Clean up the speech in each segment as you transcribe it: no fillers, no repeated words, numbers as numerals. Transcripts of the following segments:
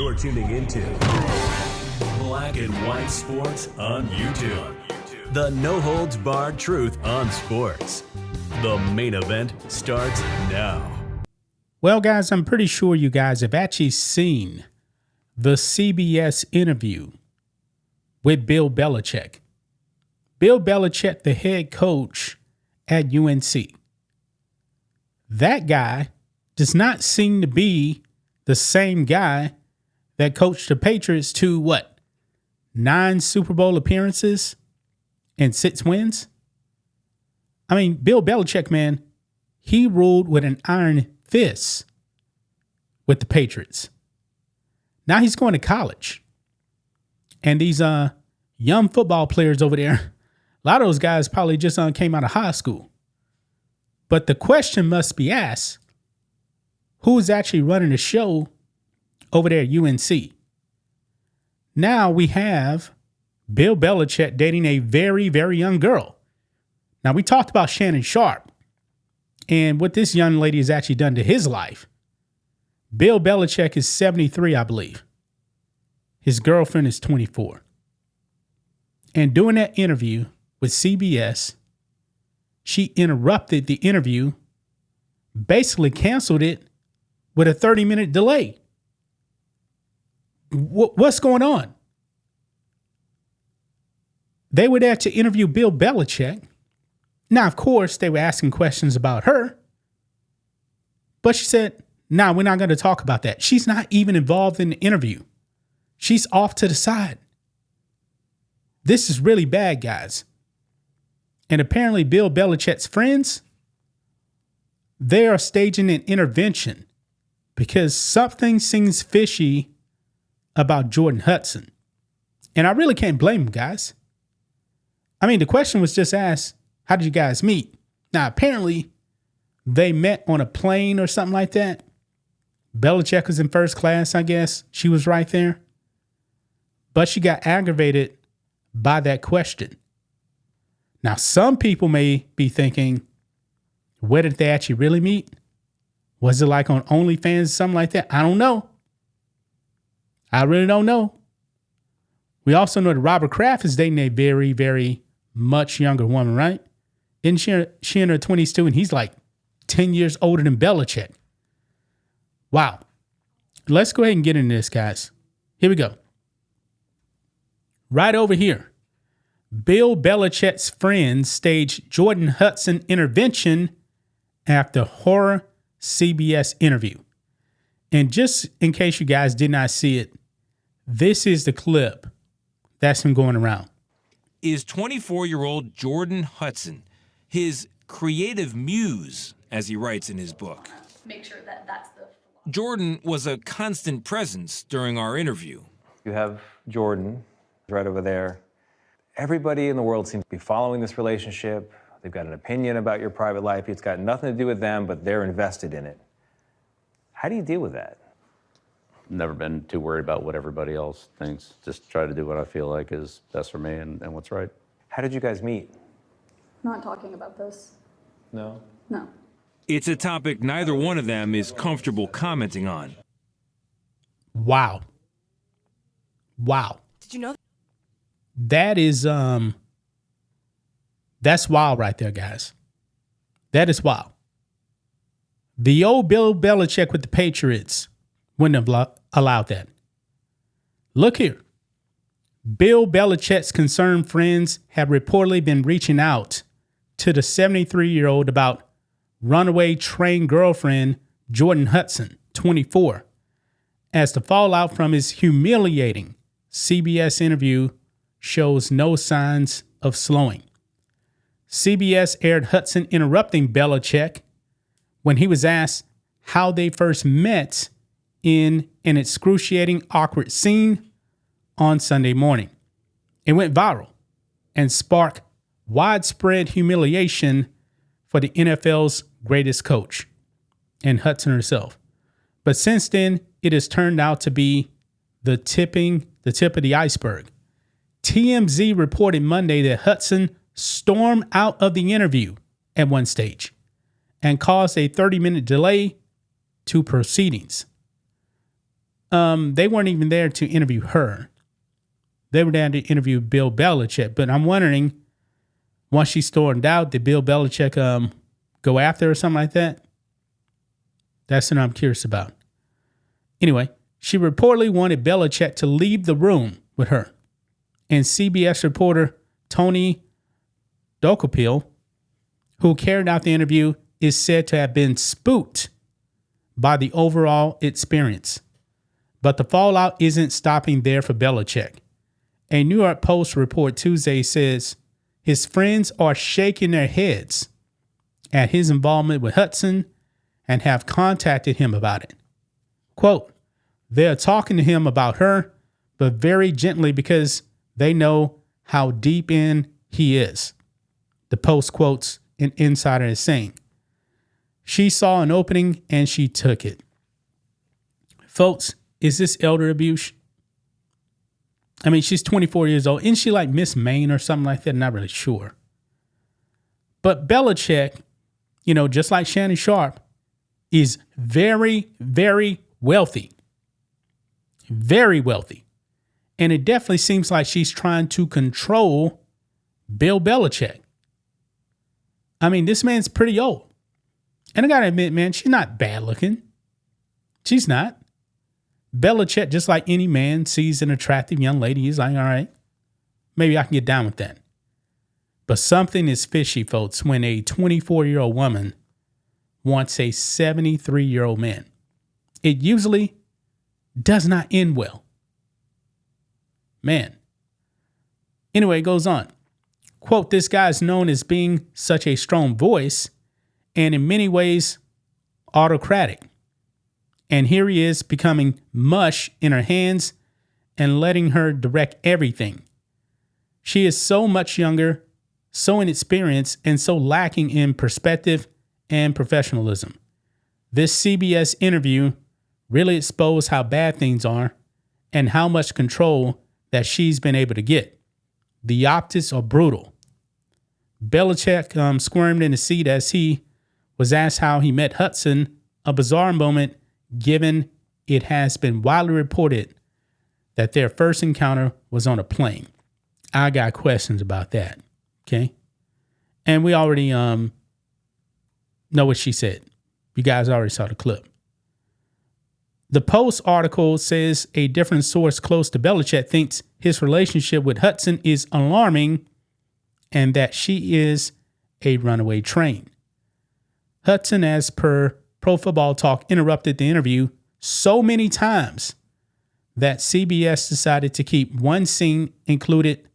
You're tuning into Black and White Sports on YouTube. The no-holds-barred truth on sports. The main event starts now. Well, guys, I'm pretty sure you guys have actually seen the CBS interview with Bill Belichick. Bill Belichick, the head coach at UNC. That guy does not seem to be the same guy that coached the Patriots to 9 Super Bowl appearances and 6 wins? I mean, Bill Belichick, man, he ruled with an iron fist with the Patriots. Now he's going to college. And these young football players over there, a lot of those guys probably just came out of high school. But the question must be asked, who's actually running the show over there at UNC? Now we have Bill Belichick dating a very, very young girl. Now, we talked about Shannon Sharpe and what this young lady has actually done to his life. Bill Belichick is 73, I believe. His girlfriend is 24. And during that interview with CBS, she interrupted the interview, basically canceled it with a 30-minute delay. What's going on? They were there to interview Bill Belichick. Now, of course, they were asking questions about her. But she said, "No, we're not going to talk about that." She's not even involved in the interview. She's off to the side. This is really bad, guys. And apparently Bill Belichick's friends, they are staging an intervention because something seems fishy about Jordon Hudson. And I really can't blame him, guys. I mean, the question was just asked, how did you guys meet? Now, apparently, they met on a plane or something like that. Belichick was in first class, I guess. She was right there. But she got aggravated by that question. Now, some people may be thinking, where did they actually really meet? Was it like on OnlyFans or something like that? I don't know. I really don't know. We also know that Robert Kraft is dating a very, very much younger woman, right? Isn't she in her 20s too? And he's like 10 years older than Belichick. Wow. Let's go ahead and get into this, guys. Here we go. Right over here. Bill Belichick's friends staged Jordon Hudson intervention after horror CBS interview. And just in case you guys did not see it, this is the clip that's been going around. Is 24-year-old Jordon Hudson, his creative muse, as he writes in his book. Make sure that that's the... Jordon was a constant presence during our interview. You have Jordon right over there. Everybody in the world seems to be following this relationship. They've got an opinion about your private life. It's got nothing to do with them, but they're invested in it. How do you deal with that? Never been too worried about what everybody else thinks. Just try to do what I feel like is best for me and what's right. How did you guys meet? Not talking about this. No? No. It's a topic neither one of them is comfortable commenting on. Wow. Wow. Did you know? That is, that's wild right there, guys. That is wild. The old Bill Belichick with the Patriots wouldn't have allowed that. Look here. Bill Belichick's concerned friends have reportedly been reaching out to the 73-year-old about runaway train girlfriend Jordon Hudson, 24, as the fallout from his humiliating CBS interview shows no signs of slowing. CBS aired Hudson interrupting Belichick when he was asked how they first met in an excruciating, awkward scene on Sunday morning. It went viral and sparked widespread humiliation for the NFL's greatest coach and Hudson herself. But since then, it has turned out to be the tip of the iceberg. TMZ reported Monday that Hudson stormed out of the interview at one stage and caused a 30-minute delay to proceedings. they weren't even there to interview her. They were there to interview Bill Belichick. But I'm wondering, once she stormed out, did Bill Belichick go after her or something like that? That's what I'm curious about. Anyway, she reportedly wanted Belichick to leave the room with her. And CBS reporter Tony Dokapil, who carried out the interview, is said to have been spooked by the overall experience. But the fallout isn't stopping there for Belichick. A New York Post report Tuesday says his friends are shaking their heads at his involvement with Hudson and have contacted him about it. Quote, they're talking to him about her, but very gently because they know how deep in he is. The Post quotes an insider as saying, she saw an opening and she took it. Folks, is this elder abuse? I mean, she's 24 years old. Isn't she like Miss Maine or something like that? Not really sure. But Belichick, just like Shannon Sharpe, is very, very wealthy. Very wealthy. And it definitely seems like she's trying to control Bill Belichick. I mean, this man's pretty old. And I got to admit, man, she's not bad looking. She's not. Belichick, just like any man, sees an attractive young lady. He's like, all right, maybe I can get down with that. But something is fishy, folks, when a 24-year-old woman wants a 73-year-old man. It usually does not end well. Man. Anyway, it goes on. Quote, this guy is known as being such a strong voice and in many ways autocratic. And here he is becoming mush in her hands and letting her direct everything. She is so much younger, so inexperienced, and so lacking in perspective and professionalism. This CBS interview really exposed how bad things are and how much control that she's been able to get. The optics are brutal. Belichick squirmed in the seat as he was asked how he met Hudson, a bizarre moment given it has been widely reported that their first encounter was on a plane. I got questions about that, okay? And we already know what she said. You guys already saw the clip. The Post article says a different source close to Belichick thinks his relationship with Hudson is alarming and that she is a runaway train. Hudson, as per Pro Football Talk, interrupted the interview so many times that CBS decided to keep one scene included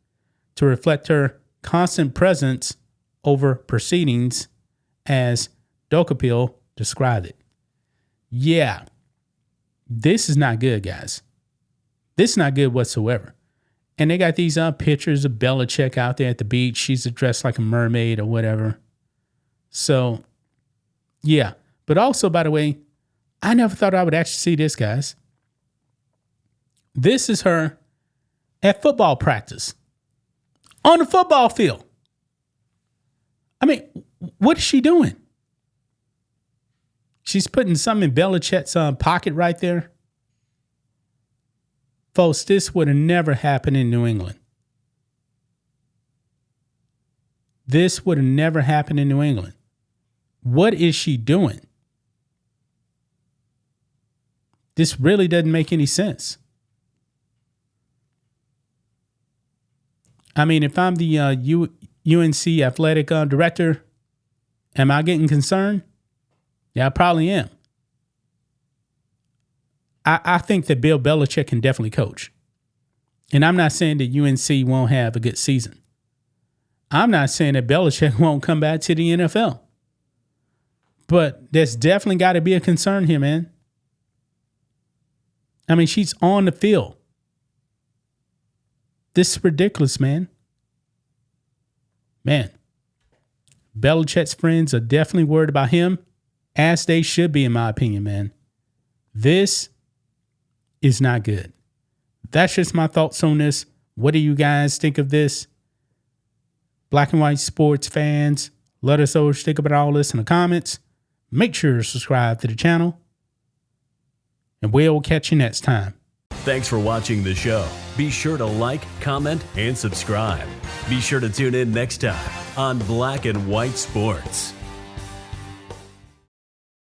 to reflect her constant presence over proceedings, as Dokapil described it. Yeah, this is not good, guys. This is not good whatsoever. And they got these pictures of Belichick out there at the beach. She's dressed like a mermaid or whatever. So, yeah. But also, by the way, I never thought I would actually see this, guys. This is her at football practice. On the football field. I mean, what is she doing? She's putting something in Belichick's pocket right there. Folks, this would have never happened in New England. This would have never happened in New England. What is she doing? This really doesn't make any sense. I mean, if I'm the UNC athletic director, am I getting concerned? Yeah, I probably am. I think that Bill Belichick can definitely coach. And I'm not saying that UNC won't have a good season. I'm not saying that Belichick won't come back to the NFL. But there's definitely got to be a concern here, man. I mean, she's on the field. This is ridiculous, man. Man, Belichick's friends are definitely worried about him, as they should be, in my opinion, man. This is not good. That's just my thoughts on this. What do you guys think of this? Black and white sports fans, let us know what you think about all this in the comments. Make sure to subscribe to the channel. And we'll catch you next time. Thanks for watching the show. Be sure to like, comment, and subscribe. Be sure to tune in next time on Black and White Sports.